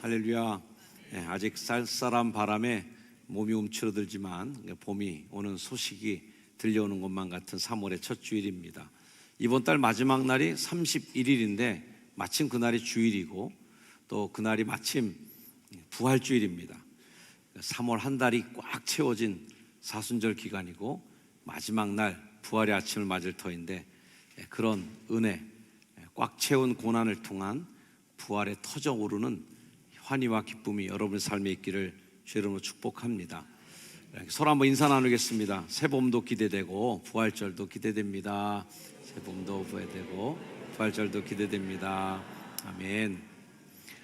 할렐루야. 아직 쌀쌀한 바람에 몸이 움츠러들지만 봄이 오는 소식이 들려오는 것만 같은 3월의 첫 주일입니다. 이번 달 마지막 날이 31일인데 마침 그날이 주일이고 또 그날이 마침 부활주일입니다. 3월 한 달이 꽉 채워진 사순절 기간이고 마지막 날 부활의 아침을 맞을 터인데, 그런 은혜, 꽉 채운 고난을 통한 부활에 터져오르는 환희와 기쁨이 여러분의 삶에 있기를 주의 이름으로 축복합니다. 서로 한번 인사 나누겠습니다. 새봄도 기대되고 부활절도 기대됩니다. 새봄도 기대되고 부활절도 기대됩니다. 아멘.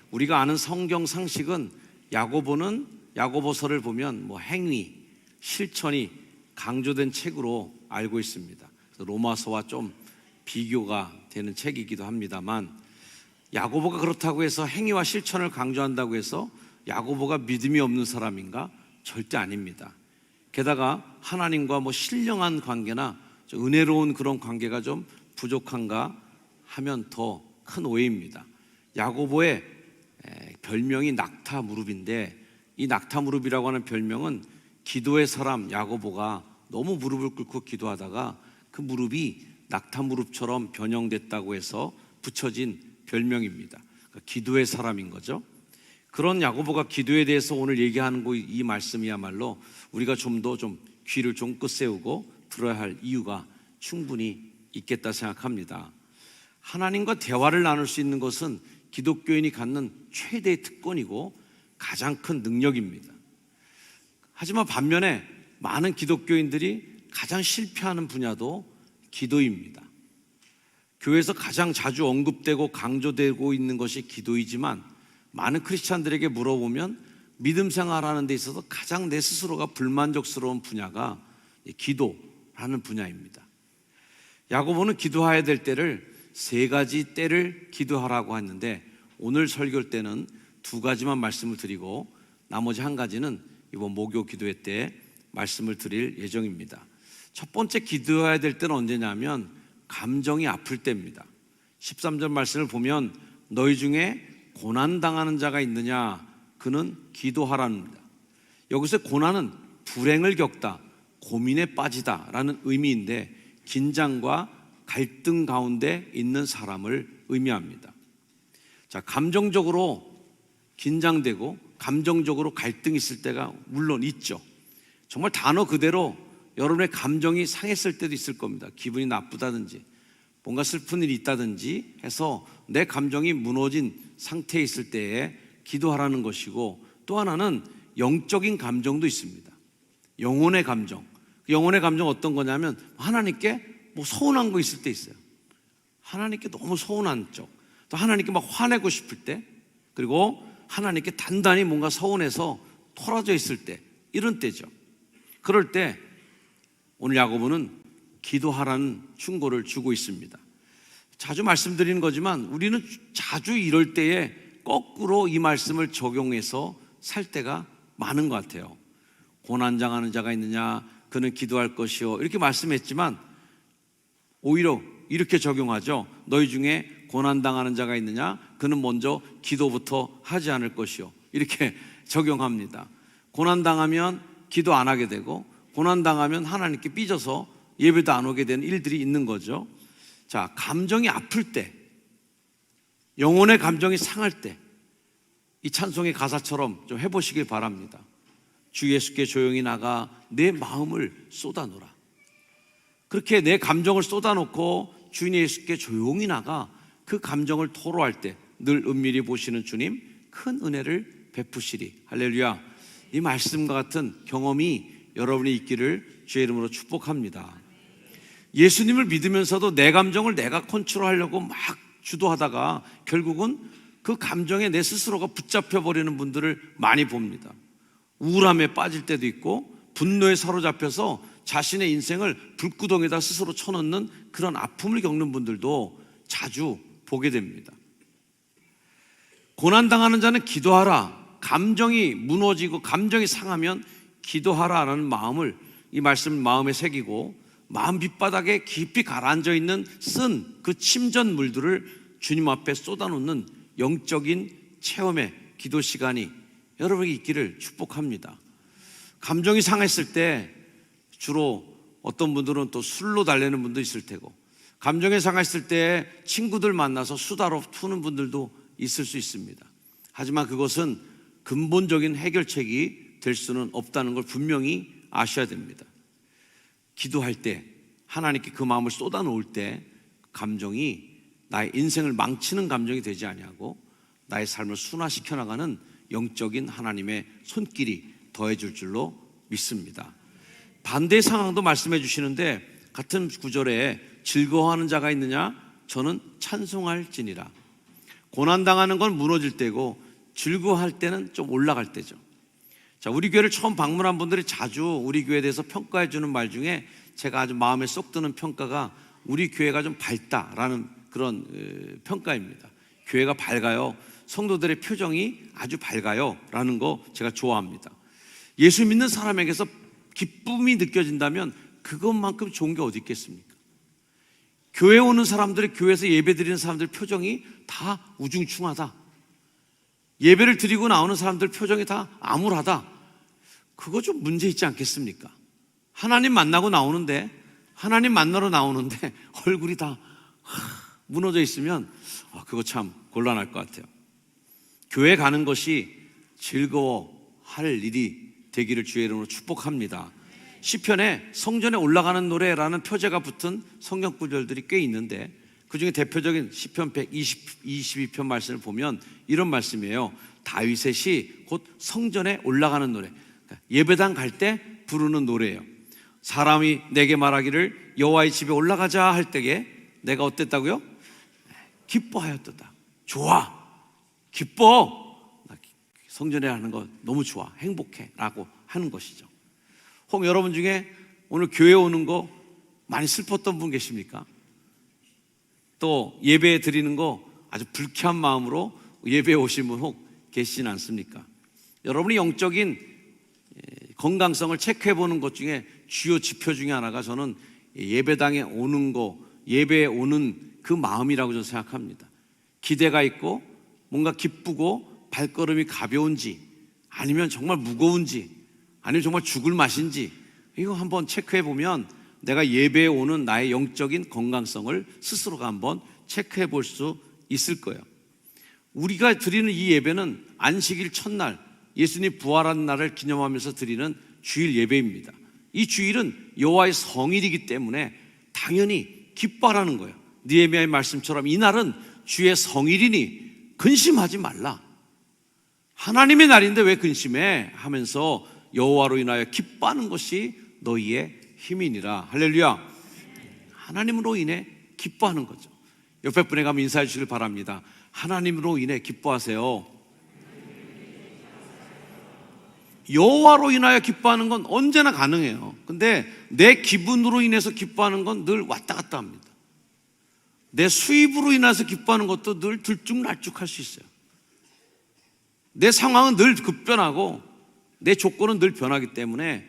우리가 아는 성경 상식은 야고보서를 보면 행위, 실천이 강조된 책으로 알고 있습니다. 로마서와 좀 비교가 되는 책이기도 합니다만, 야고보가 그렇다고 해서 행위와 실천을 강조한다고 해서 야고보가 믿음이 없는 사람인가? 절대 아닙니다. 게다가 하나님과 신령한 관계나 은혜로운 그런 관계가 좀 부족한가 하면 더 큰 오해입니다. 야고보의 별명이 낙타무릎인데, 이 낙타무릎이라고 하는 별명은 기도의 사람 야고보가 너무 무릎을 꿇고 기도하다가 그 무릎이 낙타무릎처럼 변형됐다고 해서 붙여진 별명입니다. 그러니까 기도의 사람인 거죠. 그런 야고보가 기도에 대해서 오늘 얘기하는 이 말씀이야말로 우리가 좀 더 귀를 쫑긋 세우고 들어야 할 이유가 충분히 있겠다 생각합니다. 하나님과 대화를 나눌 수 있는 것은 기독교인이 갖는 최대의 특권이고 가장 큰 능력입니다. 하지만 반면에 많은 기독교인들이 가장 실패하는 분야도 기도입니다. 교회에서 가장 자주 언급되고 강조되고 있는 것이 기도이지만, 많은 크리스찬들에게 물어보면 믿음 생활하는 데 있어서 가장 내 스스로가 불만족스러운 분야가 기도라는 분야입니다. 야고보는 기도해야 될 때를 3가지 때를 기도하라고 했는데, 오늘 설교 때는 2가지만 말씀을 드리고 나머지 1가지는 이번 목요 기도회 때 말씀을 드릴 예정입니다. 첫 번째 기도해야 될 때는 언제냐면 감정이 아플 때입니다. 13절 말씀을 보면 너희 중에 고난당하는 자가 있느냐, 그는 기도하라입니다. 여기서 고난은 불행을 겪다, 고민에 빠지다 라는 의미인데, 긴장과 갈등 가운데 있는 사람을 의미합니다. 감정적으로 긴장되고 감정적으로 갈등이 있을 때가 물론 있죠. 정말 단어 그대로 여러분의 감정이 상했을 때도 있을 겁니다. 기분이 나쁘다든지 뭔가 슬픈 일이 있다든지 해서 내 감정이 무너진 상태에 있을 때에 기도하라는 것이고, 또 하나는 영적인 감정도 있습니다. 영혼의 감정. 영혼의 감정 어떤 거냐면 하나님께 서운한 거 있을 때 있어요. 하나님께 너무 서운한 쪽, 또 하나님께 화내고 싶을 때, 그리고 하나님께 단단히 뭔가 서운해서 토라져 있을 때, 이런 때죠. 그럴 때 오늘 야고보는 기도하라는 충고를 주고 있습니다. 자주 말씀드리는 거지만 우리는 자주 이럴 때에 거꾸로 이 말씀을 적용해서 살 때가 많은 것 같아요. 고난당하는 자가 있느냐, 그는 기도할 것이요, 이렇게 말씀했지만 오히려 이렇게 적용하죠. 너희 중에 고난당하는 자가 있느냐, 그는 먼저 기도부터 하지 않을 것이요, 이렇게 적용합니다. 고난당하면 기도 안 하게 되고, 고난당하면 하나님께 삐져서 예배도 안 오게 되는 일들이 있는 거죠. 감정이 아플 때, 영혼의 감정이 상할 때, 이 찬송의 가사처럼 좀 해보시길 바랍니다. 주 예수께 조용히 나가 내 마음을 쏟아놓으라. 그렇게 내 감정을 쏟아놓고 주인 예수께 조용히 나가 그 감정을 토로할 때 늘 은밀히 보시는 주님 큰 은혜를 베푸시리. 할렐루야. 이 말씀과 같은 경험이 여러분이 있기를 주의 이름으로 축복합니다. 예수님을 믿으면서도 내 감정을 내가 컨트롤하려고 막 주도하다가 결국은 그 감정에 내 스스로가 붙잡혀버리는 분들을 많이 봅니다. 우울함에 빠질 때도 있고, 분노에 사로잡혀서 자신의 인생을 불구덩이에다 스스로 쳐넣는 그런 아픔을 겪는 분들도 자주 보게 됩니다. 고난당하는 자는 기도하라. 감정이 무너지고 감정이 상하면 기도하라라는 마음을, 이 말씀을 마음에 새기고 마음 밑바닥에 깊이 가라앉아 있는 쓴 그 침전물들을 주님 앞에 쏟아놓는 영적인 체험의 기도 시간이 여러분에게 있기를 축복합니다. 감정이 상했을 때 주로 어떤 분들은 또 술로 달래는 분도 있을 테고, 감정이 상했을 때 친구들 만나서 수다로 푸는 분들도 있을 수 있습니다. 하지만 그것은 근본적인 해결책이 될 수는 없다는 걸 분명히 아셔야 됩니다. 기도할 때 하나님께 그 마음을 쏟아놓을 때 감정이 나의 인생을 망치는 감정이 되지 아니하고 나의 삶을 순화시켜 나가는 영적인 하나님의 손길이 더해질 줄로 믿습니다. 반대의 상황도 말씀해 주시는데, 같은 구절에 즐거워하는 자가 있느냐? 저는 찬송할지니라. 고난당하는 건 무너질 때고 즐거워할 때는 좀 올라갈 때죠. 자, 우리 교회를 처음 방문한 분들이 자주 우리 교회에 대해서 평가해 주는 말 중에 제가 아주 마음에 쏙 드는 평가가 우리 교회가 좀 밝다라는 그런 평가입니다. 교회가 밝아요. 성도들의 표정이 아주 밝아요 라는 거 제가 좋아합니다. 예수 믿는 사람에게서 기쁨이 느껴진다면 그것만큼 좋은 게 어디 있겠습니까? 교회 오는 사람들이, 교회에서 예배 드리는 사람들 표정이 다 우중충하다, 예배를 드리고 나오는 사람들 표정이 다 암울하다, 그거 좀 문제 있지 않겠습니까? 하나님 만나고 나오는데, 하나님 만나러 나오는데 얼굴이 다 무너져 있으면 그거 참 곤란할 것 같아요. 교회 가는 것이 즐거워할 일이 되기를 주의 이름으로 축복합니다. 시편에 성전에 올라가는 노래라는 표제가 붙은 성경 구절들이 꽤 있는데, 그중에 대표적인 시편 122편 말씀을 보면 이런 말씀이에요. 다윗의 시 곧 성전에 올라가는 노래, 그러니까 예배당 갈 때 부르는 노래예요. 사람이 내게 말하기를 여호와의 집에 올라가자 할 때에 내가 어땠다고요? 기뻐하였도다. 좋아, 기뻐, 성전에 하는 거 너무 좋아, 행복해 라고 하는 것이죠. 혹 여러분 중에 오늘 교회 오는 거 많이 슬펐던 분 계십니까? 또 예배 드리는 거 아주 불쾌한 마음으로 예배에 오신 분 혹 계시진 않습니까? 여러분이 영적인 건강성을 체크해 보는 것 중에 주요 지표 중에 하나가 저는 예배당에 오는 거, 예배에 오는 그 마음이라고 저는 생각합니다. 기대가 있고 뭔가 기쁘고 발걸음이 가벼운지, 아니면 정말 무거운지, 아니면 정말 죽을 맛인지, 이거 한번 체크해 보면 내가 예배에 오는 나의 영적인 건강성을 스스로가 한번 체크해 볼 수 있을 거예요. 우리가 드리는 이 예배는 안식일 첫날, 예수님 부활한 날을 기념하면서 드리는 주일 예배입니다. 이 주일은 여호와의 성일이기 때문에 당연히 기뻐하라는 거예요. 느헤미야의 말씀처럼 이날은 주의 성일이니 근심하지 말라. 하나님의 날인데 왜 근심해? 하면서 여호와로 인하여 기뻐하는 것이 너희의 힘이니라. 할렐루야. 하나님으로 인해 기뻐하는 거죠. 옆에 분에 가면 인사해 주시길 바랍니다. 하나님으로 인해 기뻐하세요. 여호와로 인하여 기뻐하는 건 언제나 가능해요. 근데 내 기분으로 인해서 기뻐하는 건 늘 왔다 갔다 합니다. 내 수입으로 인해서 기뻐하는 것도 늘 들쭉날쭉할 수 있어요. 내 상황은 늘 급변하고 내 조건은 늘 변하기 때문에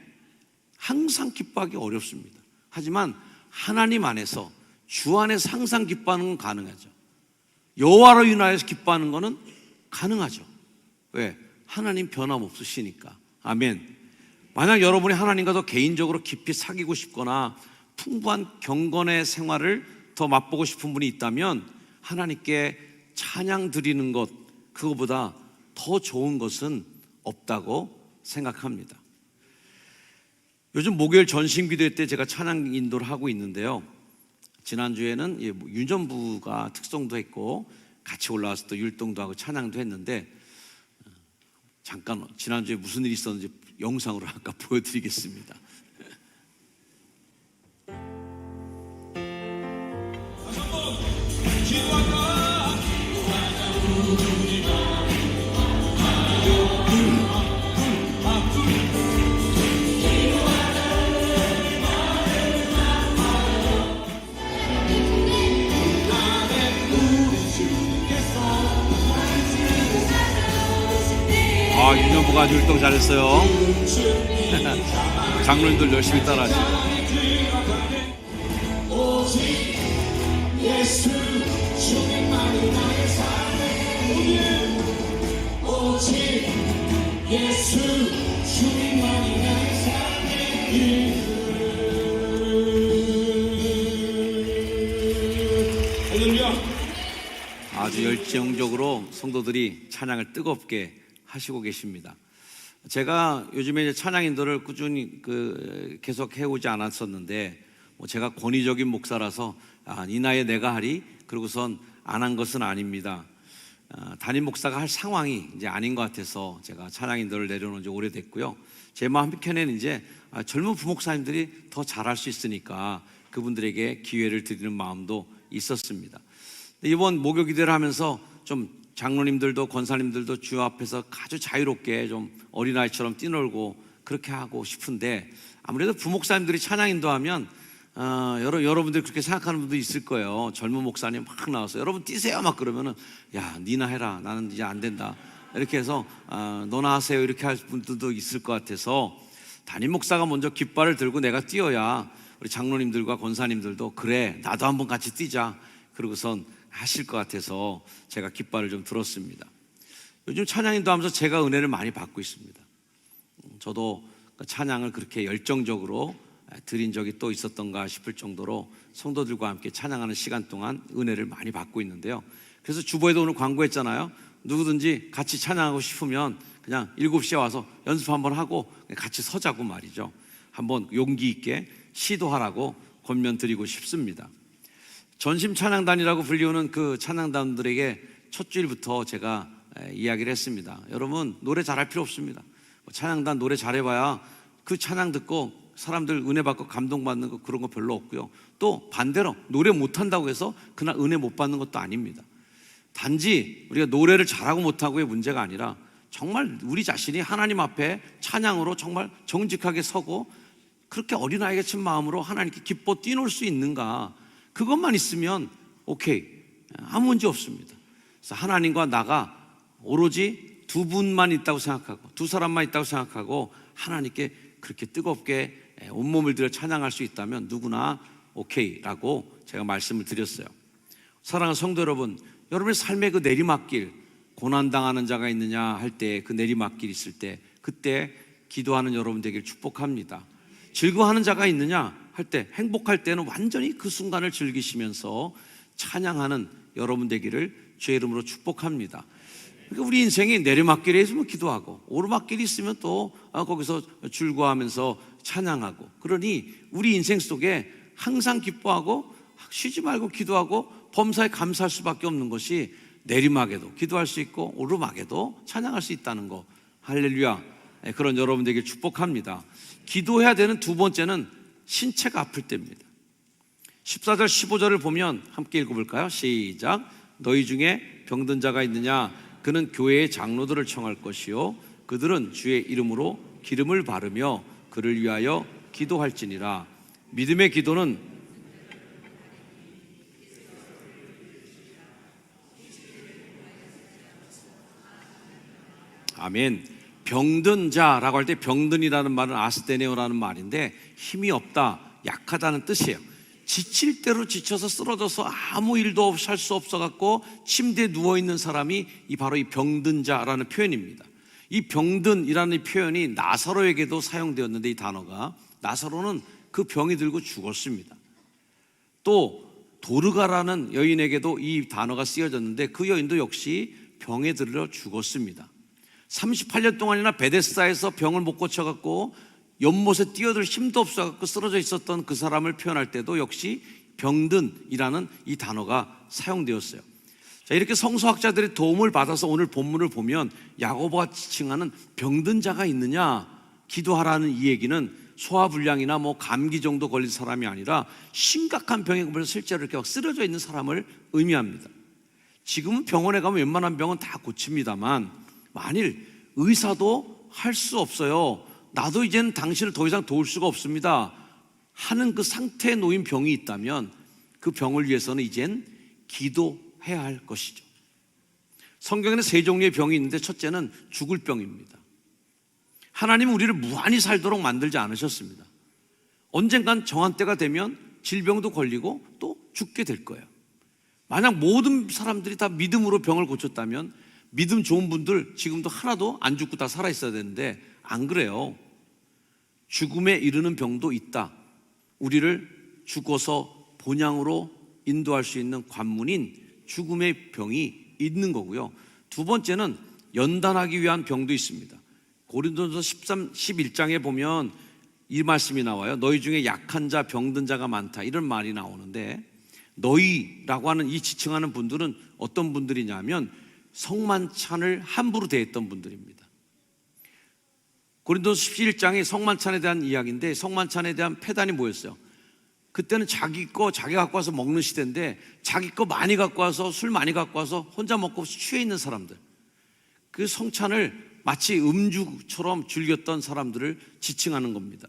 항상 기뻐하기 어렵습니다. 하지만 하나님 안에서, 주 안에서 항상 기뻐하는 건 가능하죠. 여호와로 인하여서 기뻐하는 것은 가능하죠. 왜? 하나님 변함없으시니까. 아멘. 만약 여러분이 하나님과 더 개인적으로 깊이 사귀고 싶거나 풍부한 경건의 생활을 더 맛보고 싶은 분이 있다면 하나님께 찬양 드리는 것, 그거보다 더 좋은 것은 없다고 생각합니다. 요즘 목요일 전심기도 때 제가 찬양 인도를 하고 있는데요, 지난주에는 유전부가 특송도 했고 같이 올라와서 또 율동도 하고 찬양도 했는데, 잠깐 지난주에 무슨 일이 있었는지 영상으로 아까 보여드리겠습니다. 유년부가 아주 율동 잘했어요. 장로님들 열심히 따라하시고. 오직 예수 주님만이 나의 삶의 길. 할렐루야. 아주 열정적으로 성도들이 찬양을 뜨겁게 하시고 계십니다. 제가 요즘에 이제 찬양 인도를 꾸준히 계속 해오지 않았었는데, 제가 권위적인 목사라서 이 나이에 내가 하리 그러고선 안 한 것은 아닙니다. 담임 목사가 할 상황이 이제 아닌 것 같아서 제가 찬양 인도를 내려놓은 지 오래됐고요. 제 마음 한켠에는 이제 젊은 부목사님들이 더 잘할 수 있으니까 그분들에게 기회를 드리는 마음도 있었습니다. 이번 목요 기도를 하면서 좀 장로님들도 권사님들도 주 앞에서 아주 자유롭게 좀 어린아이처럼 뛰놀고 그렇게 하고 싶은데, 아무래도 부목사님들이 찬양 인도하면 여러분들이 그렇게 생각하는 분도 있을 거예요. 젊은 목사님 막 나와서 여러분 뛰세요 막 그러면은, 야 니나 해라, 나는 이제 안 된다, 이렇게 해서 너나 하세요 이렇게 할 분들도 있을 것 같아서, 담임 목사가 먼저 깃발을 들고 내가 뛰어야 우리 장로님들과 권사님들도 그래 나도 한번 같이 뛰자 그러고선 하실 것 같아서 제가 깃발을 좀 들었습니다. 요즘 찬양 인도하면서 제가 은혜를 많이 받고 있습니다. 저도 찬양을 그렇게 열정적으로 드린 적이 또 있었던가 싶을 정도로 성도들과 함께 찬양하는 시간 동안 은혜를 많이 받고 있는데요. 그래서 주보에도 오늘 광고했잖아요. 누구든지 같이 찬양하고 싶으면 그냥 7시에 와서 연습 한번 하고 같이 서자고 말이죠. 한번 용기 있게 시도하라고 권면드리고 싶습니다. 전심 찬양단이라고 불리우는 그 찬양단들에게 첫 주일부터 제가 이야기를 했습니다. 여러분 노래 잘할 필요 없습니다. 찬양단 노래 잘해봐야 그 찬양 듣고 사람들 은혜 받고 감동받는 거 그런 거 별로 없고요. 또 반대로 노래 못한다고 해서 그날 은혜 못 받는 것도 아닙니다. 단지 우리가 노래를 잘하고 못하고의 문제가 아니라 정말 우리 자신이 하나님 앞에 찬양으로 정말 정직하게 서고 그렇게 어린아이 같은 마음으로 하나님께 기뻐 뛰놀 수 있는가, 그것만 있으면 오케이, 아무 문제 없습니다. 그래서 하나님과 나가 오로지 두 분만 있다고 생각하고 두 사람만 있다고 생각하고 하나님께 그렇게 뜨겁게 온몸을 들여 찬양할 수 있다면 누구나 오케이라고 제가 말씀을 드렸어요. 사랑하는 성도 여러분, 여러분의 삶의 그 내리막길, 고난당하는 자가 있느냐 할 때 그 내리막길 있을 때 그때 기도하는 여러분 되길 축복합니다. 즐거워하는 자가 있느냐 할 때, 행복할 때는 완전히 그 순간을 즐기시면서 찬양하는 여러분 되기를 주의 이름으로 축복합니다. 그러니까 우리 인생이 내리막길에 있으면 기도하고 오르막길이 있으면 또 거기서 즐거워하면서 찬양하고, 그러니 우리 인생 속에 항상 기뻐하고 쉬지 말고 기도하고 범사에 감사할 수밖에 없는 것이 내리막에도 기도할 수 있고 오르막에도 찬양할 수 있다는 거, 할렐루야. 그런 여러분 되길 축복합니다. 기도해야 되는 두 번째는 신체가 아플 때입니다. 14절 15절을 보면 함께 읽어볼까요? 시작. 너희 중에 병든 자가 있느냐? 그는 교회의 장로들을 청할 것이요 그들은 주의 이름으로 기름을 바르며 그를 위하여 기도할지니라. 믿음의 기도는 아멘. 병든 자라고 할 때 병든이라는 말은 아스테네오라는 말인데 힘이 없다, 약하다는 뜻이에요. 지칠 대로 지쳐서 쓰러져서 아무 일도 없이 할 수 없어갖고 침대에 누워있는 사람이 바로 이 병든 자라는 표현입니다. 이 병든이라는 이 표현이 나사로에게도 사용되었는데, 이 단어가 나사로는 그 병이 들고 죽었습니다. 또 도르가라는 여인에게도 이 단어가 쓰여졌는데 그 여인도 역시 병에 들려 죽었습니다. 38년 동안이나 베데스다에서 병을 못 고쳐갖고 연못에 뛰어들 힘도 없어갖고 쓰러져 있었던 그 사람을 표현할 때도 역시 병든이라는 이 단어가 사용되었어요. 자, 이렇게 성서학자들의 도움을 받아서 오늘 본문을 보면 야고보가 지칭하는 병든 자가 있느냐, 기도하라는 이 얘기는 소화불량이나 감기 정도 걸린 사람이 아니라 심각한 병에 걸려서 실제로 이렇게 막 쓰러져 있는 사람을 의미합니다. 지금은 병원에 가면 웬만한 병은 다 고칩니다만 만일 의사도 할 수 없어요, 나도 이제는 당신을 더 이상 도울 수가 없습니다 하는 그 상태에 놓인 병이 있다면 그 병을 위해서는 이젠 기도해야 할 것이죠. 성경에는 세 종류의 병이 있는데 첫째는 죽을 병입니다. 하나님은 우리를 무한히 살도록 만들지 않으셨습니다. 언젠간 정한 때가 되면 질병도 걸리고 또 죽게 될 거예요. 만약 모든 사람들이 다 믿음으로 병을 고쳤다면 믿음 좋은 분들 지금도 하나도 안 죽고 다 살아있어야 되는데 안 그래요. 죽음에 이르는 병도 있다. 우리를 죽어서 본향으로 인도할 수 있는 관문인 죽음의 병이 있는 거고요. 두 번째는 연단하기 위한 병도 있습니다. 고린도전서 11장에 보면 이 말씀이 나와요. 너희 중에 약한 자, 병든 자가 많다, 이런 말이 나오는데, 너희라고 하는 이 지칭하는 분들은 어떤 분들이냐면 성만찬을 함부로 대했던 분들입니다. 고린도서 11장이 성만찬에 대한 이야기인데, 성만찬에 대한 폐단이 뭐였어요? 그때는 자기 거 자기가 갖고 와서 먹는 시대인데, 자기 거 많이 갖고 와서 술 많이 갖고 와서 혼자 먹고 취해 있는 사람들, 그 성찬을 마치 음주처럼 즐겼던 사람들을 지칭하는 겁니다.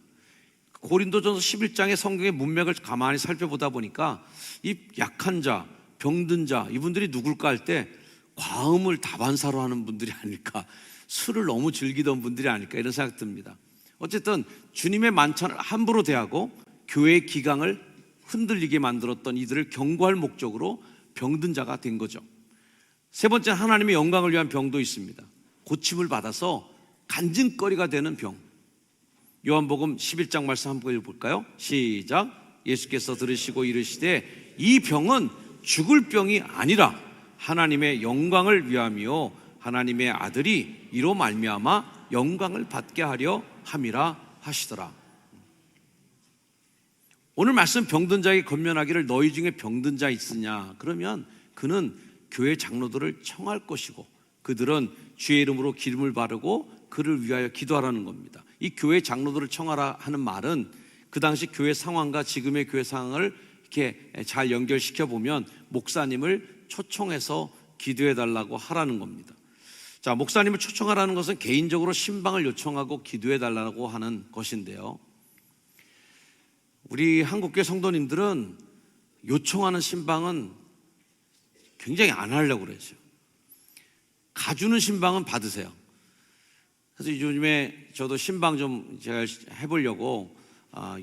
고린도전서 11장의 성경의 문맥을 가만히 살펴보다 보니까 이 약한 자, 병든 자, 이분들이 누굴까 할 때 과음을 다반사로 하는 분들이 아닐까, 술을 너무 즐기던 분들이 아닐까, 이런 생각 듭니다. 어쨌든 주님의 만찬을 함부로 대하고 교회의 기강을 흔들리게 만들었던 이들을 경고할 목적으로 병든 자가 된 거죠. 세 번째, 하나님의 영광을 위한 병도 있습니다. 고침을 받아서 간증거리가 되는 병. 요한복음 11장 말씀 한번 읽어볼까요? 시작. 예수께서 들으시고 이르시되 이 병은 죽을 병이 아니라 하나님의 영광을 위함이요 하나님의 아들이 이로 말미암아 영광을 받게 하려 함이라 하시더라. 오늘 말씀, 병든 자에게 권면하기를 너희 중에 병든 자 있으냐? 그러면 그는 교회 장로들을 청할 것이고 그들은 주의 이름으로 기름을 바르고 그를 위하여 기도하라는 겁니다. 이 교회 장로들을 청하라 하는 말은 그 당시 교회 상황과 지금의 교회 상황을 이렇게 잘 연결시켜 보면 목사님을 초청해서 기도해 달라고 하라는 겁니다. 자, 목사님을 초청하라는 것은 개인적으로 신방을 요청하고 기도해 달라고 하는 것인데요, 우리 한국교회 성도님들은 요청하는 신방은 굉장히 안 하려고 그러죠. 가주는 신방은 받으세요. 그래서 요즘에 저도 신방 좀 제가 해보려고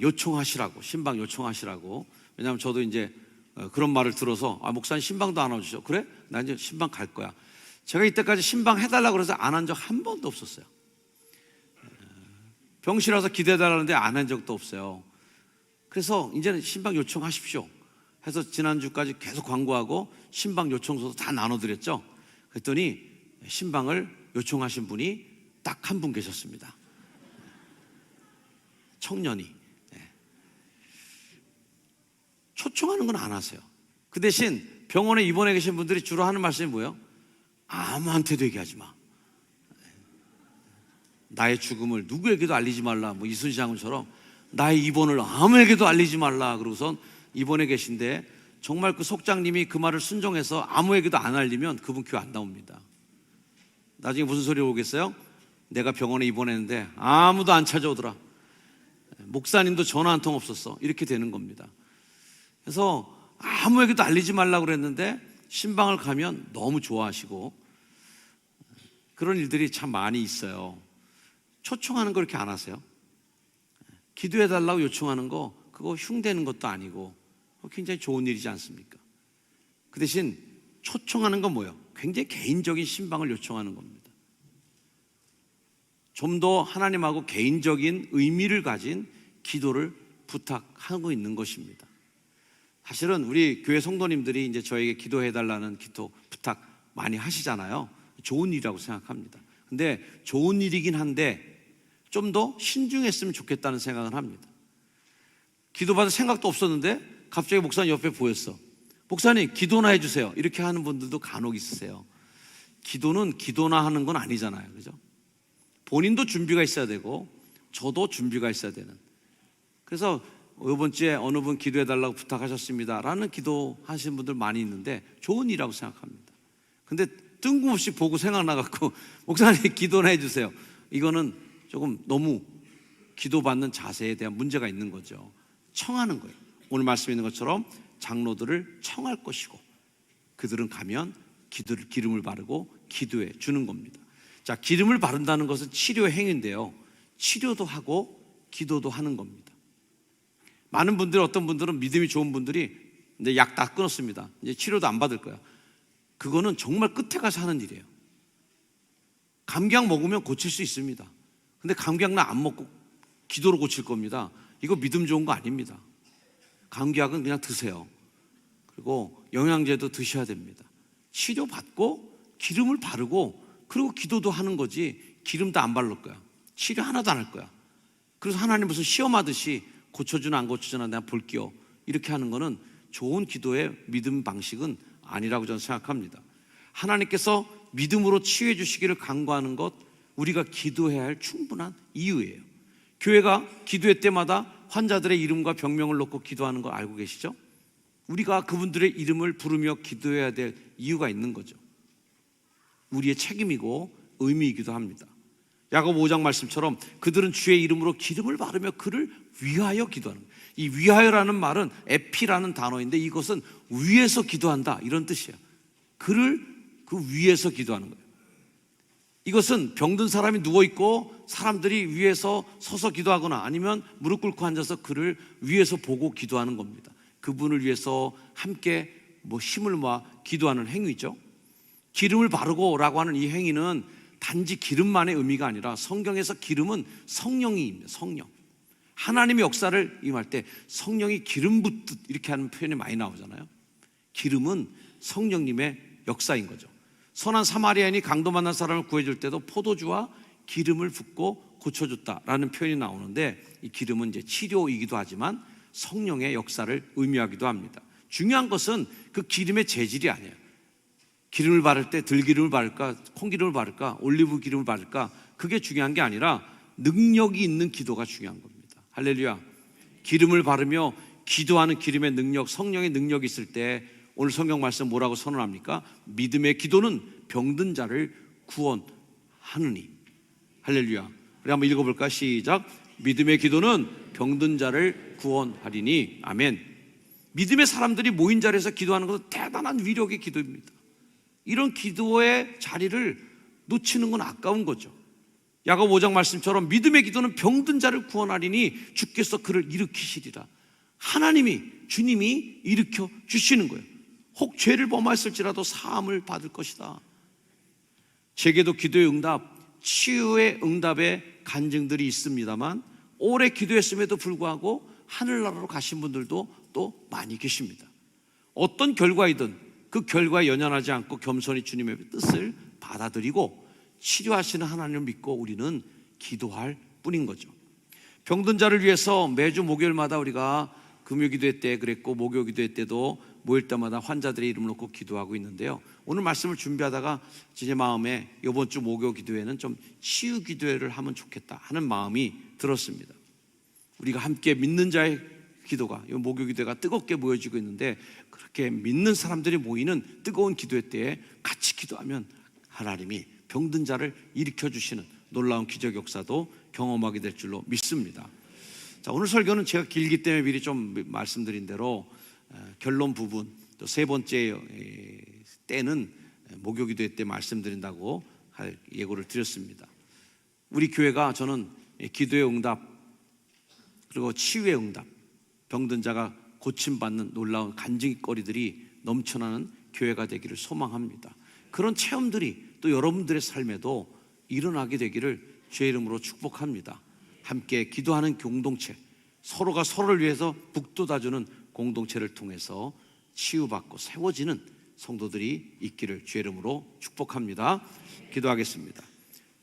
요청하시라고, 신방 요청하시라고. 왜냐하면 저도 이제 그런 말을 들어서 목사님 신방도 안 와주셔. 그래? 나 이제 신방 갈 거야. 제가 이때까지 신방 해달라고 그래서 안 한 적 한 번도 없었어요. 병실에서 기대해달라는데 안 한 적도 없어요. 그래서 이제는 신방 요청하십시오 해서 지난주까지 계속 광고하고 신방 요청서도 다 나눠드렸죠. 그랬더니 신방을 요청하신 분이 딱 한 분 계셨습니다. 청년이. 초청하는 건 안 하세요. 그 대신 병원에 입원해 계신 분들이 주로 하는 말씀이 뭐예요? 아무한테도 얘기하지 마. 나의 죽음을 누구에게도 알리지 말라. 뭐 이순신 장군처럼 나의 입원을 아무에게도 알리지 말라. 그러고선 입원해 계신데 정말 그 속장님이 그 말을 순종해서 아무에게도 안 알리면 그분 교회 안 나옵니다. 나중에 무슨 소리 오겠어요? 내가 병원에 입원했는데 아무도 안 찾아오더라. 목사님도 전화 한 통 없었어. 이렇게 되는 겁니다. 그래서 아무에게도 알리지 말라고 그랬는데 신방을 가면 너무 좋아하시고 그런 일들이 참 많이 있어요. 초청하는 거 이렇게 안 하세요? 기도해달라고 요청하는 거, 그거 흉대는 것도 아니고 굉장히 좋은 일이지 않습니까? 그 대신 초청하는 건 뭐예요? 굉장히 개인적인 신방을 요청하는 겁니다. 좀 더 하나님하고 개인적인 의미를 가진 기도를 부탁하고 있는 것입니다. 사실은 우리 교회 성도님들이 이제 저에게 기도해달라는 기도 부탁 많이 하시잖아요. 좋은 일이라고 생각합니다. 근데 좋은 일이긴 한데 좀 더 신중했으면 좋겠다는 생각을 합니다. 기도받을 생각도 없었는데 갑자기 목사님 옆에 보였어. 목사님 기도나 해주세요. 이렇게 하는 분들도 간혹 있으세요. 기도는 기도나 하는 건 아니잖아요. 그죠? 본인도 준비가 있어야 되고 저도 준비가 있어야 되는. 그래서 이번 주에 어느 분 기도해달라고 부탁하셨습니다 라는 기도하시는 분들 많이 있는데 좋은 일이라고 생각합니다. 근데 뜬금없이 보고 생각나갖고 목사님 기도나 해주세요. 이거는 조금 너무 기도받는 자세에 대한 문제가 있는 거죠. 청하는 거예요. 오늘 말씀에 있는 것처럼 장로들을 청할 것이고 그들은 가면 기름을 바르고 기도해 주는 겁니다. 자, 기름을 바른다는 것은 치료 행위인데요, 치료도 하고 기도도 하는 겁니다. 많은 분들, 어떤 분들은 믿음이 좋은 분들이 이제 약 다 끊었습니다. 이제 치료도 안 받을 거야. 그거는 정말 끝에 가서 하는 일이에요. 감기약 먹으면 고칠 수 있습니다. 근데 감기약은 안 먹고 기도로 고칠 겁니다. 이거 믿음 좋은 거 아닙니다. 감기약은 그냥 드세요. 그리고 영양제도 드셔야 됩니다. 치료받고 기름을 바르고 그리고 기도도 하는 거지, 기름도 안 바를 거야. 치료 하나도 안 할 거야. 그래서 하나님 무슨 시험하듯이 고쳐주나 안 고쳐주나 내가 볼게요, 이렇게 하는 거는 좋은 기도의 믿음 방식은 아니라고 저는 생각합니다. 하나님께서 믿음으로 치유해 주시기를 간구하는 것, 우리가 기도해야 할 충분한 이유예요. 교회가 기도회 때마다 환자들의 이름과 병명을 놓고 기도하는 거 알고 계시죠? 우리가 그분들의 이름을 부르며 기도해야 될 이유가 있는 거죠. 우리의 책임이고 의미이기도 합니다. 야고보 5장 말씀처럼 그들은 주의 이름으로 기름을 바르며 그를 위하여 기도하는 거예요. 이 위하여라는 말은 에피라는 단어인데 이것은 위에서 기도한다, 이런 뜻이에요. 그를 그 위에서 기도하는 거예요. 이것은 병든 사람이 누워있고 사람들이 위에서 서서 기도하거나 아니면 무릎 꿇고 앉아서 그를 위에서 보고 기도하는 겁니다. 그분을 위해서 함께 힘을 모아 기도하는 행위죠. 기름을 바르고 라고 하는 이 행위는 단지 기름만의 의미가 아니라 성경에서 기름은 성령입니다. 성령. 하나님의 역사를 임할 때 성령이 기름 붓듯 이렇게 하는 표현이 많이 나오잖아요. 기름은 성령님의 역사인 거죠. 선한 사마리아인이 강도 만난 사람을 구해줄 때도 포도주와 기름을 붓고 고쳐줬다라는 표현이 나오는데, 이 기름은 이제 치료이기도 하지만 성령의 역사를 의미하기도 합니다. 중요한 것은 그 기름의 재질이 아니에요. 기름을 바를 때 들기름을 바를까, 콩기름을 바를까, 올리브 기름을 바를까, 그게 중요한 게 아니라 능력이 있는 기도가 중요한 겁니다. 할렐루야. 기름을 바르며 기도하는 기름의 능력, 성령의 능력이 있을 때 오늘 성경 말씀 뭐라고 선언합니까? 믿음의 기도는 병든 자를 구원하느니. 할렐루야. 우리 한번 읽어볼까? 시작. 믿음의 기도는 병든 자를 구원하리니. 아멘. 믿음의 사람들이 모인 자리에서 기도하는 것은 대단한 위력의 기도입니다. 이런 기도의 자리를 놓치는 건 아까운 거죠. 야고보 5장 말씀처럼 믿음의 기도는 병든 자를 구원하리니 주께서 그를 일으키시리라. 하나님이, 주님이 일으켜 주시는 거예요. 혹 죄를 범하였을지라도 사함을 받을 것이다. 제게도 기도의 응답, 치유의 응답의 간증들이 있습니다만 오래 기도했음에도 불구하고 하늘나라로 가신 분들도 또 많이 계십니다. 어떤 결과이든 그 결과에 연연하지 않고 겸손히 주님의 뜻을 받아들이고 치료하시는 하나님을 믿고 우리는 기도할 뿐인 거죠. 병든 자를 위해서 매주 목요일마다 우리가 금요기도회 때 그랬고 목요기도회 때도 모일 때마다 환자들의 이름을 놓고 기도하고 있는데요. 오늘 말씀을 준비하다가 제 마음에 이번 주 목요기도회는 좀 치유 기도회를 하면 좋겠다 하는 마음이 들었습니다. 우리가 함께 믿는 자의 기도가, 이 목요기도회가 뜨겁게 모여지고 있는데, 그렇게 믿는 사람들이 모이는 뜨거운 기도회 때에 같이 기도하면 하나님이 병든 자를 일으켜 주시는 놀라운 기적 역사도 경험하게 될 줄로 믿습니다. 자, 오늘 설교는 제가 길기 때문에 미리 좀 말씀드린 대로 결론 부분, 또 세 번째 때는 목요기도회 때 말씀드린다고 할 예고를 드렸습니다. 우리 교회가, 저는 기도의 응답 그리고 치유의 응답, 병든 자가 고침받는 놀라운 간증거리들이 넘쳐나는 교회가 되기를 소망합니다. 그런 체험들이 또 여러분들의 삶에도 일어나게 되기를 주의 이름으로 축복합니다. 함께 기도하는 공동체, 서로가 서로를 위해서 북돋아주는 공동체를 통해서 치유받고 세워지는 성도들이 있기를 주의 이름으로 축복합니다. 기도하겠습니다.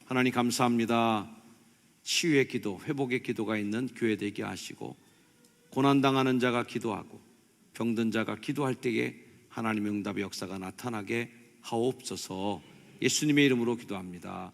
하나님 감사합니다. 치유의 기도, 회복의 기도가 있는 교회 되게 하시고, 고난당하는 자가 기도하고 병든 자가 기도할 때에 하나님의 응답의 역사가 나타나게 하옵소서. 예수님의 이름으로 기도합니다.